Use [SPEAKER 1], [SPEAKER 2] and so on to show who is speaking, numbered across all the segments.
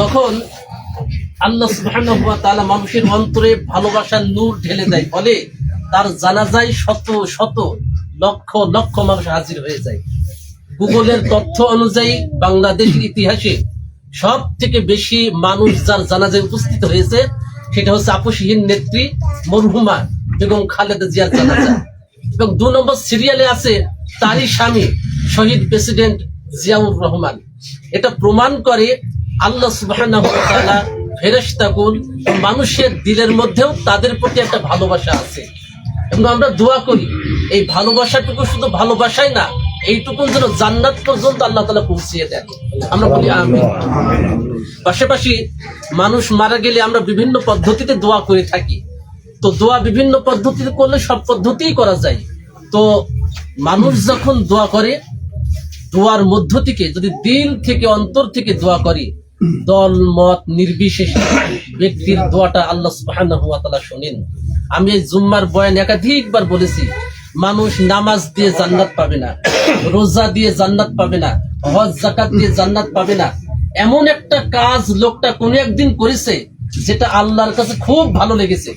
[SPEAKER 1] তখন আল্লাহ সুবহানাহু ওয়া তাআলা মানুষের অন্তরে ভালোবাসার নূর ঢেলে দেয়, ফলে তার জানাজায় শত শত লক্ষ লক্ষ মানুষ হাজির হয়ে যায়। গুগলের তথ্য অনুযায়ী বাংলাদেশের ইতিহাসে সব থেকে বেশি মানুষ যার জানাজায় উপস্থিত হয়েছে সেটা হচ্ছে আপসহীন নেত্রী মরহুমা বেগম খালেদা জিয়ার জানাজা। এবং 2 নম্বর সিরিয়ালে আছে তারই স্বামী শহীদ প্রেসিডেন্ট জিয়াউর রহমান। এটা প্রমাণ করে আল্লাহ সুবহানাহু ওয়া তাআলা ফেরেশতাকুল মানুষের দিলের মধ্যেও তাদের প্রতি একটা ভালোবাসা আছে। এবং আমরা দোয়া করি এই ভালোবাসাটুকু শুধু ভালোবাসাই না, এইটুকু যেন জান্নাত পর্যন্ত আল্লাহ তাআলা পৌঁছিয়ে দেন, আমরা বলি আমিন। পাশাপাশি মানুষ মারা গেলে আমরা বিভিন্ন পদ্ধতিতে দোয়া করে থাকি। তো দোয়া বিভিন্ন পদ্ধতিতে করলে সব পদ্ধতিই করা যায়। তো মানুষ যখন দোয়া করে, দোয়ার মধ্য থেকে যদি দিল থেকে অন্তর থেকে দোয়া করে, দল মত নির্বিশেষে ব্যক্তির দোয়াটা আল্লাহ সুবহানাহু ওয়া তাআলা শুনেন। আমি এই জুম্মার বয়ান একাধিকবার বলেছি, মানুষ নামাজ দিয়ে জান্নাত পাবে না, রোজা দিয়ে জান্নাত পাবে না, হজ যাকাত দিয়ে জান্নাত পাবে না। এমন একটা কাজ লোকটা কোনো একদিন করেছে যেটা আল্লাহর কাছে খুব ভালো লেগেছে।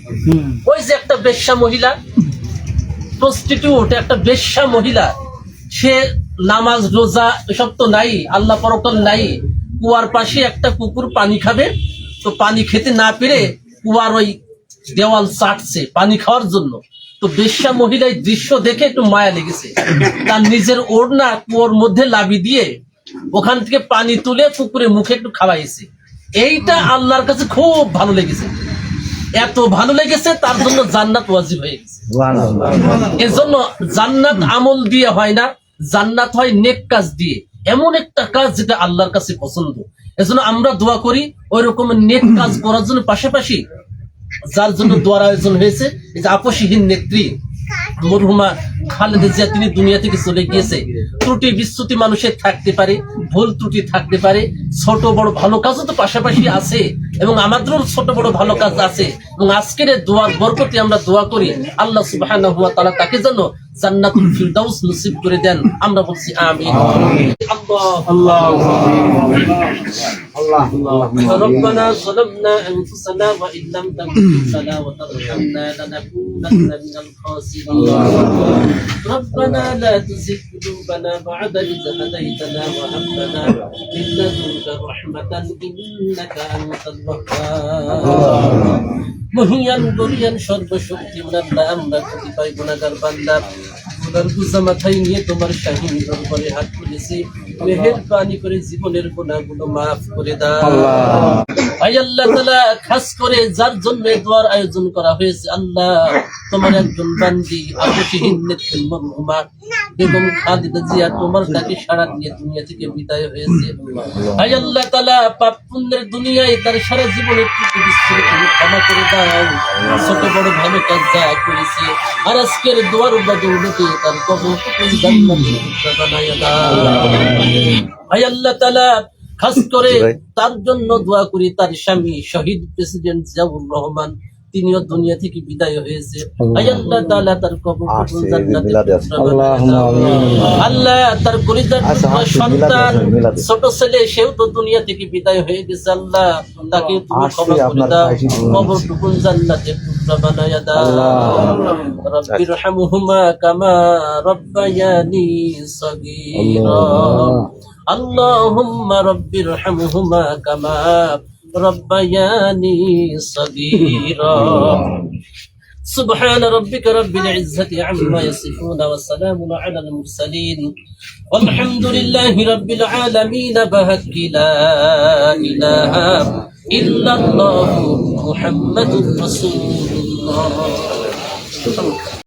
[SPEAKER 1] ওই যে একটা বেশ্যা মহিলা, প্রস্টিটিউট, একটা বেশ্যা মহিলা, সে নামাজ রোজা এসব তো নাই, আল্লাহ পরকাল নাই, কুয়ার পাশে একটা কুকুর পানি খাবে, তো পানি খেতে না পেরে কুয়ার ওই দেওয়াল চাটছে পানি খাওয়ার জন্য। তো বেশ্যা মহিলা এই দৃশ্য দেখে একটু মায়া লেগেছে, তার নিজের ওড়না কুয়োর মধ্যে লাবি দিয়ে ওখান থেকে পানি তুলে কুকুরের মুখে একটু খাওয়াইছে। এইটা আল্লাহর কাছে খুব ভালো লেগেছে, এত ভালো লেগেছে তার জন্য জান্নাত ওয়াজিব হয়ে গেছে। এজন্য জান্নাত আমল দিয়ে হয় না, জান্নাত হয় নেক কাজ দিয়ে, এমন একটা কাজ যেটা আল্লাহর কাছে পছন্দ। এজন্য আমরা দোয়া করি ওই রকম নেক কাজ করার জন্য। পাশাপাশি যার জন্য দোয়ার আয়োজন হয়েছে, এই যে আপসহীন নেত্রী মরহুমা খালেদা জিয়া, তিনি দুনিয়া থেকে চলে গিয়েছে। ত্রুটি বিচ্যুতি মানুষের থাকতে পারে, ভুল ত্রুটি থাকতে পারে, ছোট বড় ভালো কাজও তো পাশাপাশি আছে, এবং আমাদেরও ছোট বড় ভালো কাজ আছে। এবং আজকের দোয়ার বরকতে আমরা দোয়া করি আল্লাহ সুবহানাহু ওয়া তাআলা তাকে যেন জান্নাতুল ফিরদাউস নসিব করে দেন, আমরা বলছি আমিন। ربنا ظلمنا أنفسنا وإن لم تغفر لنا وترحمنا لنكونن من الخاسرين ربنا لا تزغ قلوبنا بعد إذ هديتنا وهب لنا من لدنك رحمة إنك أنت الوهاب মহিয়ান গরিয়ান সর্বশক্তিমান আল্লাহ, আমরা কতিপয় গুনাহগার বান্দা, গুনার বোঝা মাথায় নিয়ে তোমার শাহীন দরবারে হাত তুলেছি, মেহেরবানি করে জীবনের গুনাহগুলো মাফ করে দাও। আল্লাহ তাআলা খাস করে যার জন্য দোয়ার আয়োজন করা হয়েছে, আল্লাহ তোমার একজন বান্দি আপসহীন নেত্রী মরহুমা বেগম খালেদা জিয়া, তোমার ডাকে সাড়া দিয়ে দুনিয়া থেকে বিদায় হয়েছে। আল্লাহ তাআলা পাপ পুণ্যের দুনিয়ায় তার সারা জীবনের ত্রুটি বিচ্ছুতি তুমি ক্ষমা করে দাও। ছোট বড় ভালো কাজ যা করেছে, আর আজকের দোয়ার বদৌলতে তার কবরকে জান্নাতের টুকরা বানায়া দাও। আল্লাহ তাআলা খাস করে তার জন্য দোয়া করি, তার স্বামী শহীদ প্রেসিডেন্ট জিয়াউর রহমান, তিনিও দুনিয়া থেকে বিদায় হয়েছে। আল্লাহ তাআলা তার কবরকে জান্নাতের টুকরা বানায়া দাও। আল্লাহ তার কলিজার সন্তান ছোট ছেলে, সেও তো দুনিয়া থেকে বিদায় হয়ে গেছে, আল্লাহ তাকে তুমি ক্ষমা করে দাও, কবরটুকু জান্নাতের টুকরা বানায়া দাও। রব্বিরহামহুমা কামা রব্বায়ানি সগীরা اللهم رب ارحمهما كما ربياني صغيرا سبحان ربك رب العزة عما يصفون وسلام على المرسلين والحمد لله رب العالمين بهك لا إله إلا الله محمد رسول الله